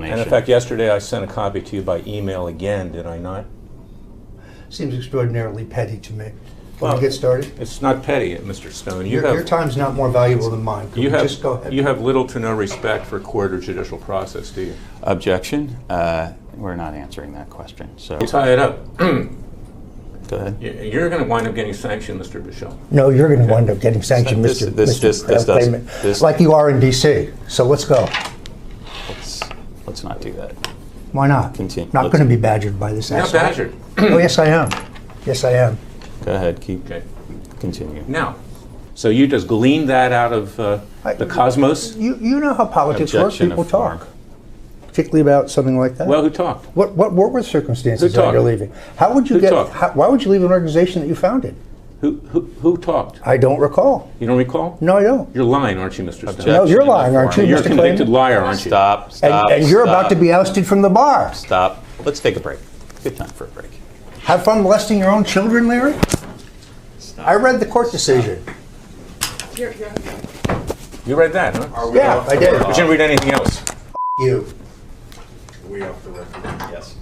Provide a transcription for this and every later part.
And in fact, yesterday I sent a copy to you by email again, did I not? Seems extraordinarily petty to me. Can Well, we get started? It's not petty, Mr. Stone. Your time's not more valuable than mine. Can we just go ahead? You have little to no respect for court or judicial process, do you? Objection. We're not answering that question. So You tie it up. go ahead. You're going to wind up getting sanctioned, Mr. Bichelle. No, you're going to wind up getting sanctioned, This- Mr. this- Mr. this doesn't- Claimant, this- like you are in D.C. So let's go. Let's not do that. Why not? Continue. Not going to be badgered by this You're not asshole. badgered. Oh, yes, I am. Yes, I am. Go ahead. Keep. Okay. Continue. Now, so you just gleaned that out of the cosmos? You know how politics work. Objection People affirmed. talk. Particularly about something like that. Well, who talked? What were the circumstances Who that you're talked? leaving? How would you Who get? talked? Why would you leave an organization that you founded? Who talked? I don't recall. You don't recall? No, I don't. You're lying, aren't you, Mr. Stone? Objection. No, you're lying, aren't you, You're a Mr. convicted Claimant? liar, aren't you? Stop. Stop. And you're about stop, to be ousted from the bar. Stop. Let's take a break. Good time for a break. Have fun molesting your own children, Larry? Stop. I read the court decision. You read that, huh? Yeah, I did. But you didn't read anything else. You. Yes.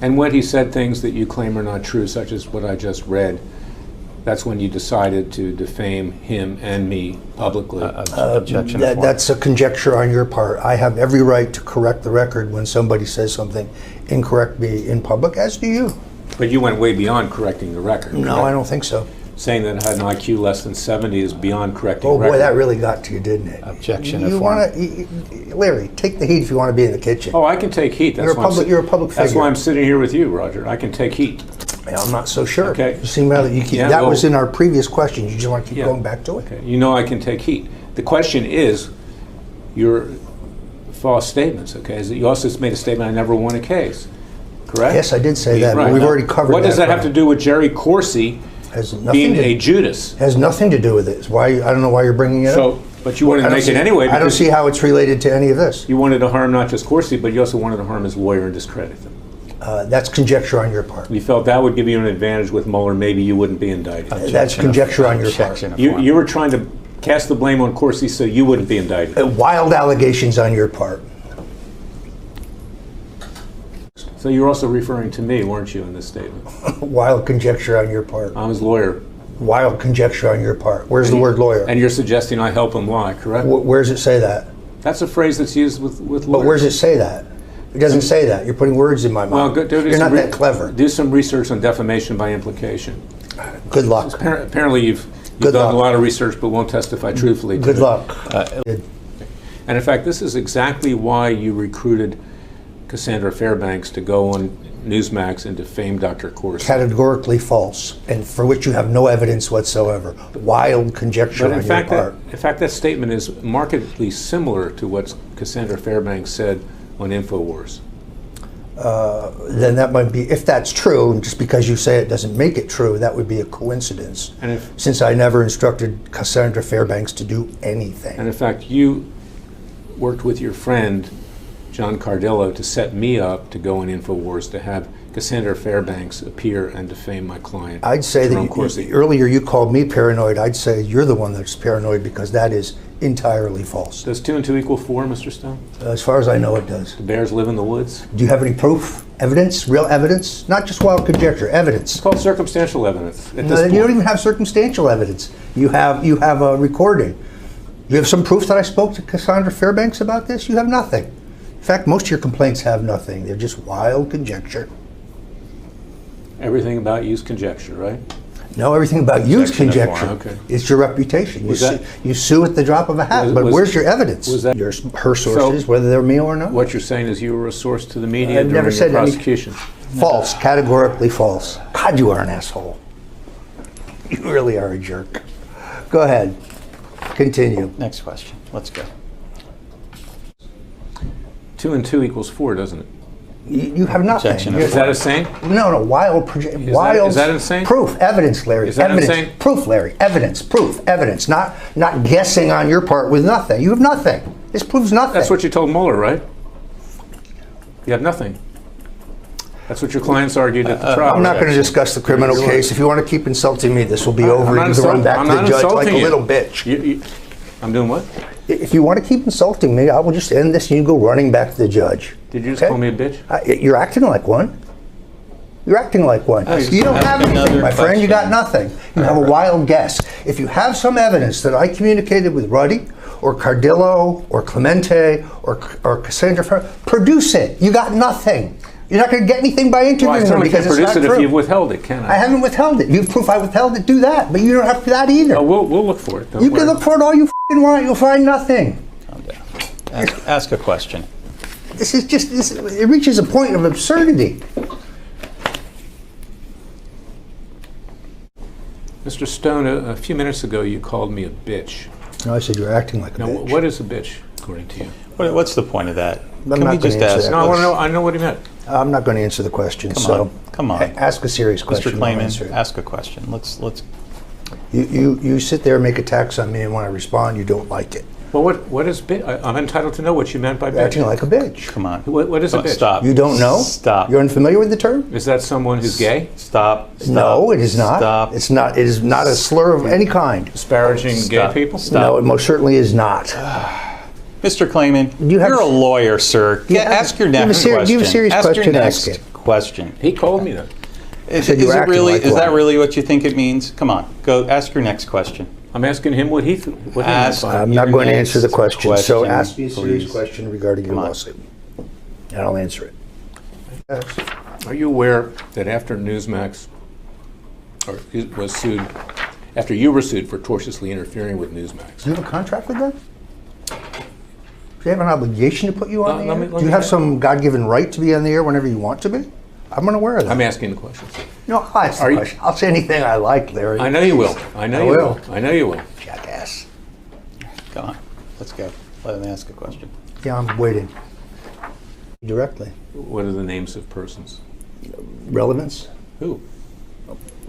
And when he said things that you claim are not true, such as what I just read, that's when you decided to defame him and me publicly. Objection. affirmed. That's a conjecture on your part. I have every right to correct the record when somebody says something incorrect me in public, as do you. But you went way beyond correcting the record. No, correct? I don't think so. Saying that I had an IQ less than 70 is beyond correcting Oh the record. boy, that really got to you, didn't it? Objection You want to, Larry, take the heat if you want to be in the kitchen. Oh, I can take heat. That's why You're a public That's figure. why I'm sitting here with you, Roger. I can take heat. I'm not so sure. Okay. You seem rather you keep. Yeah, that well- was in our previous question. You just want to keep Yeah. going back to it. Okay. You know I can take heat. The question is your false statements, okay? Is that you also made a statement, I never won a case, correct? Yes, I did say that, Right. but we've already covered that. What does that have to do with Jerry Corsi Has nothing being to, a Judas? has nothing to do with it. It's why I don't know why you're bringing it up. So, but you wanted to I don't make see- it anyway I don't because see how it's related to any of this. you wanted to harm not just Corsi, but you also wanted to harm his lawyer and discredit him. That's conjecture on your part. You felt that would give you an advantage with Mueller. Maybe you wouldn't be indicted. That's conjecture on your part. Objection. You were trying to cast the blame on Corsi so you wouldn't be indicted. Wild allegations on your part. So you're also referring to me, weren't you, in this statement? Wild conjecture on your part. I'm his lawyer. Wild conjecture on your part. Where's the word lawyer? And you're suggesting I help him lie, correct? Where does it say that? That's a phrase that's used with lawyers. But where does it say that? It doesn't say that. You're putting words in my mouth. Well, You're not that clever. Do some research on defamation by implication. Good luck. Apparently you've Good done luck. a lot of research but won't testify truthfully. Good to it. luck. And in fact, this is exactly why you recruited Cassandra Fairbanks to go on Newsmax and defame Dr. Corsi. Categorically false, and for which you have no evidence whatsoever. Wild conjecture But on in fact, your part. in fact, that statement is markedly similar to what Cassandra Fairbanks said on InfoWars. Then that might be, if that's true, and just because you say it doesn't make it true, that would be a coincidence. And if, Since I never instructed Cassandra Fairbanks to do anything. and in fact, you worked with your friend John Cardillo to set me up to go on InfoWars to have Cassandra Fairbanks appear and defame my client. I'd say Jerome that Corsi. earlier you called me paranoid. I'd say you're the one that's paranoid because that is entirely false. Does 2 and 2 equal 4, Mr. Stone? As far as I know, it does. The bears live in the woods? Do you have any proof, evidence, real evidence? Not just wild conjecture, evidence. It's called circumstantial evidence at No, this point. you don't even have circumstantial evidence. You have a recording. You have some proof that I spoke to Cassandra Fairbanks about this? You have nothing. In fact, most of your complaints have nothing. They're just wild conjecture. Everything about you is conjecture, right? No, everything about you is Objection conjecture. of law, okay. It's your reputation. You Was that- you sue at the drop of a hat, but was- where's your evidence? was that- Her sources, whether they're me or not? What you're saying is you were a source to the media I've during never your said any- prosecution. False, categorically false. God, you are an asshole. You really are a jerk. Go ahead. Continue. Next question. Let's go. 2 and 2 equals 4, doesn't it? You have nothing. Objection. You're- Is that insane? No, wild, wild. Is that insane? Proof, evidence, Larry. Is that evidence. insane? Proof, Larry. Evidence, proof, evidence. Not guessing on your part with nothing. You have nothing. This proves nothing. That's what you told Mueller, right? You have nothing. That's what your clients argued at the trial. I'm not right? going to discuss the criminal case. If you want to keep insulting me, this will be over. I'm You not can run back I'm to the not judge like insulting a you. little bitch. I'm doing what? If you want to keep insulting me, I will just end this and you go running back to the judge. Did you just call me a bitch? You're acting like one. You're acting like one. You don't have anything, my friend. You got nothing. You have a wild guess. If you have some evidence that I communicated with Ruddy or Cardillo or Clemente or Cassandra, produce it. You got nothing. You're not going to get anything by interviewing them because it's not true. If you've withheld it, can I? I haven't withheld it. You have proof I withheld it. Do that, but you don't have that either. Oh, we'll look for it. You can look for it all you f***ing want. You'll find nothing. Calm down. Ask a question. This is just it reaches a point of absurdity. Mr. Stone, a few minutes ago you called me a bitch. No, I said you're acting like a now, bitch. What is a bitch, according to you? What's the point of that? Can we just ask? No, I want to know. I know what he meant. I'm not going to answer the question. Come on. Ask a serious question. Mr. Klayman, ask a question. Let's. You sit there and make attacks on me, and when I respond, you don't like it. Well, what is bitch? I'm entitled to know what you meant by bitch. Acting like a bitch. Come on. What is a bitch? Stop. You don't know? Stop. You're unfamiliar with the term? Is that someone who's gay? Stop. No, it is not. Stop. It's not. It is not a slur of any kind. Disparaging gay people? Stop. No, it most certainly is not. Mr. Klayman, you're a lawyer, sir. Ask your next question. Do you have a serious question to ask it? Question. He called me that. Is that really what you think it means? Come on, go ask your next question. I'm asking him what he meant by it. I'm not going to answer the question, so ask me a serious please. question regarding your lawsuit, and I'll answer it. Yes. Are you aware that after Newsmax was sued, after you were sued for tortiously interfering with Newsmax? Do you have a contract with them? Do they have an obligation to put you on the air? Do you have some God-given right to be on the air whenever you want to be? I'm unaware of that. I'm asking the questions. No, I'll ask the question. I'll say anything I like, Larry. I know you will. I know you will. I know you will. Jackass. Come on, let's go. Let him ask a question. Yeah, I'm waiting. Directly. What are the names of persons? Relevance? Who?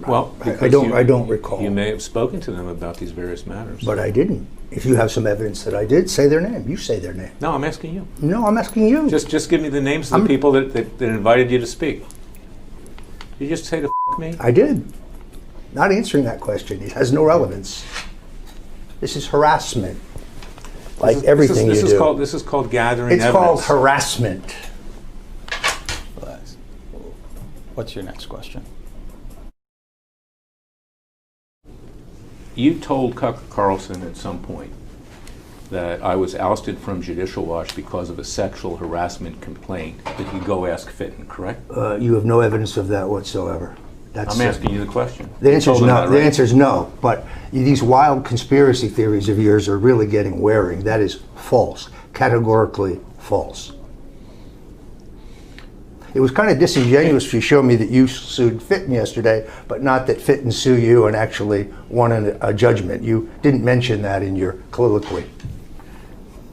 Well, I don't recall. You may have spoken to them about these various matters. But I didn't. If you have some evidence that I did, say their name. You say their name. No, I'm asking you. No, I'm asking you. Just give me the names of the people that invited you to speak. Did you just say to f*** me? I did. Not answering that question. It has no relevance. This is harassment. Like everything you do. This is called gathering evidence. It's called harassment. Relax. What's your next question? You told Carlson at some point that I was ousted from Judicial Watch because of a sexual harassment complaint that you go ask Fitton, correct? You have no evidence of that whatsoever. I'm asking you the question. The answer is no. The answer is no. But these wild conspiracy theories of yours are really getting wearing. That is false. Categorically false. It was kind of disingenuous if you showed me that you sued Fitton yesterday, but not that Fitton sued you and actually won a judgment. You didn't mention that in your colloquy.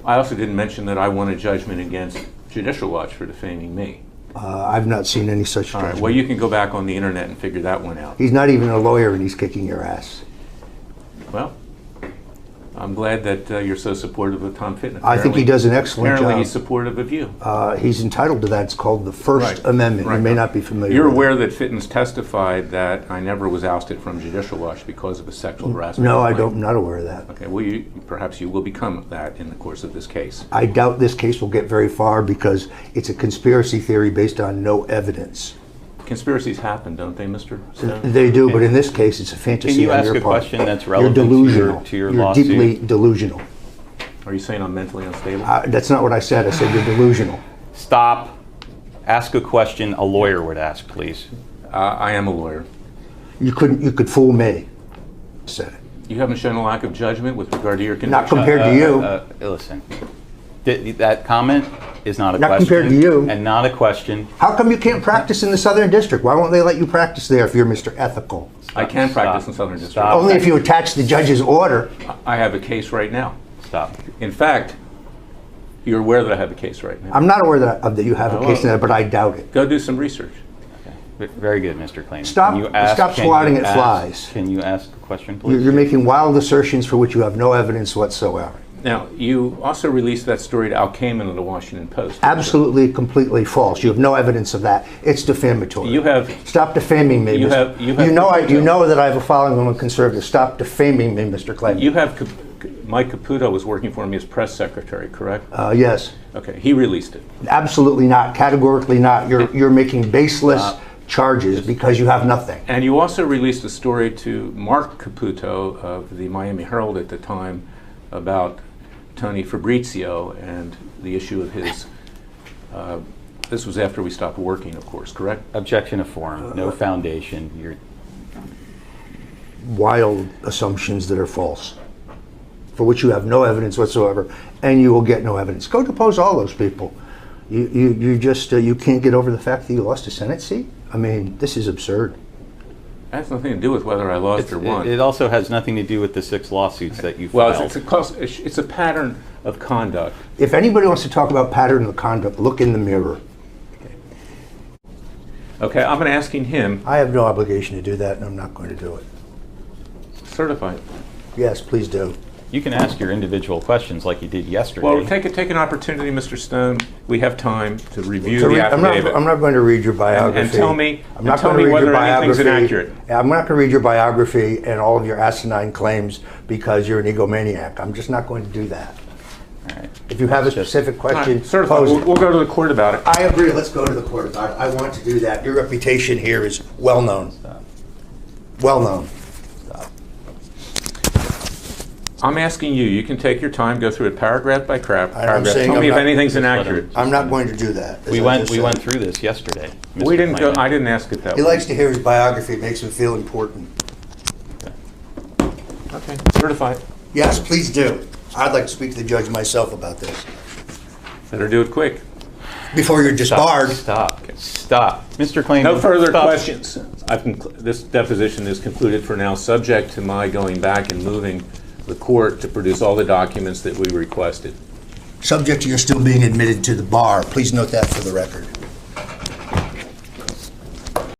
I also didn't mention that I won a judgment against Judicial Watch for defaming me. I've not seen any such judgment. All right, well, you can go back on the internet and figure that one out. He's not even a lawyer and he's kicking your ass. Well, I'm glad that you're so supportive of Tom Fitton. I think he does an excellent job. Apparently he's supportive of you. He's entitled to that. It's called the First Amendment. You may not be familiar You're with it. aware that Fitton's testified that I never was ousted from Judicial Watch because of a sexual harassment No, complaint. I'm not aware of that. Okay, well, perhaps you will become that in the course of this case. I doubt this case will get very far because it's a conspiracy theory based on no evidence. Conspiracies happen, don't they, Mr. Stone? They do, but in this case, it's a fantasy on your part. Can you ask a question that's relevant You're delusional. to your You're lawsuit? deeply delusional. Are you saying I'm mentally unstable? That's not what I said. I said you're delusional. Stop. Ask a question a lawyer would ask, please. I am a lawyer. You could fool me. Said it. You haven't shown a lack of judgment with regard to your conviction? Not compared to you. Listen, that comment is not a Not question. compared to you. And not a question. How come you can't practice in the Southern District? Why won't they let you practice there if you're Mr. Ethical? I can practice in Southern District. Stop. Only if you attach the judge's order. I have a case right now. Stop. In fact, you're aware that I have a case right now. I'm not aware that you have a case in that, but I doubt it. Go do some research. Okay. Very good, Mr. Klayman. Stop swatting at flies. Can you ask a question, please? You're making wild assertions for which you have no evidence whatsoever. Now, you also released that story to Al Kamen of the Washington Post. Absolutely, completely false. You have no evidence of that. It's defamatory. You have. Stop defaming me. You know that I have a following among conservatives. Stop defaming me, Mr. Clayton. You have Mike Caputo was working for me as press secretary, correct? Yes. Okay, he released it. Absolutely not. Categorically not. You're making baseless charges because you have nothing. And you also released a story to Mark Caputo of the Miami Herald at the time about Tony Fabrizio and the issue of his, this was after we stopped working, of course, correct? Objection to form, no foundation. You're Wild assumptions that are false, for which you have no evidence whatsoever, and you will get no evidence. Go depose all those people. You just you can't get over the fact that you lost a Senate seat. I mean, this is absurd. That has nothing to do with whether I lost or won. It also has nothing to do with the 6 lawsuits that you filed. Well, it's a pattern of conduct. If anybody wants to talk about pattern of conduct, look in the mirror. Okay, I'm going to asking him. I have no obligation to do that, and I'm not going to do it. Certified. Yes, please do. You can ask your individual questions like you did yesterday. Well, take an opportunity, Mr. Stone. We have time to review the affidavit. I'm not going to read your biography. And tell me, I'm not going to read whether your biography. anything's inaccurate. I'm not going to read your biography and all of your asinine claims because you're an egomaniac. I'm just not going to do that. All right. If you have a specific question, certified. pose it. We'll go to the court about it. I agree. Let's go to the court about it. I want to do that. Your reputation here is well known. Well known. I'm asking you. You can take your time, go through it paragraph by paragraph. saying Tell I'm me if not- anything's inaccurate. I'm not going to do that. as We I went just said. through this yesterday. We Mr. didn't go. Klayman. I didn't ask it that He way. likes to hear his biography. It makes him feel important. Okay, certified. Yes, please do. I'd like to speak to the judge myself about this. Better do it quick. Before you're disbarred. Stop. Mr. Klayman. No further stop. questions. This deposition is concluded for now, subject to my going back and moving the court to produce all the documents that we requested. Subject to your still being admitted to the bar. Please note that for the record.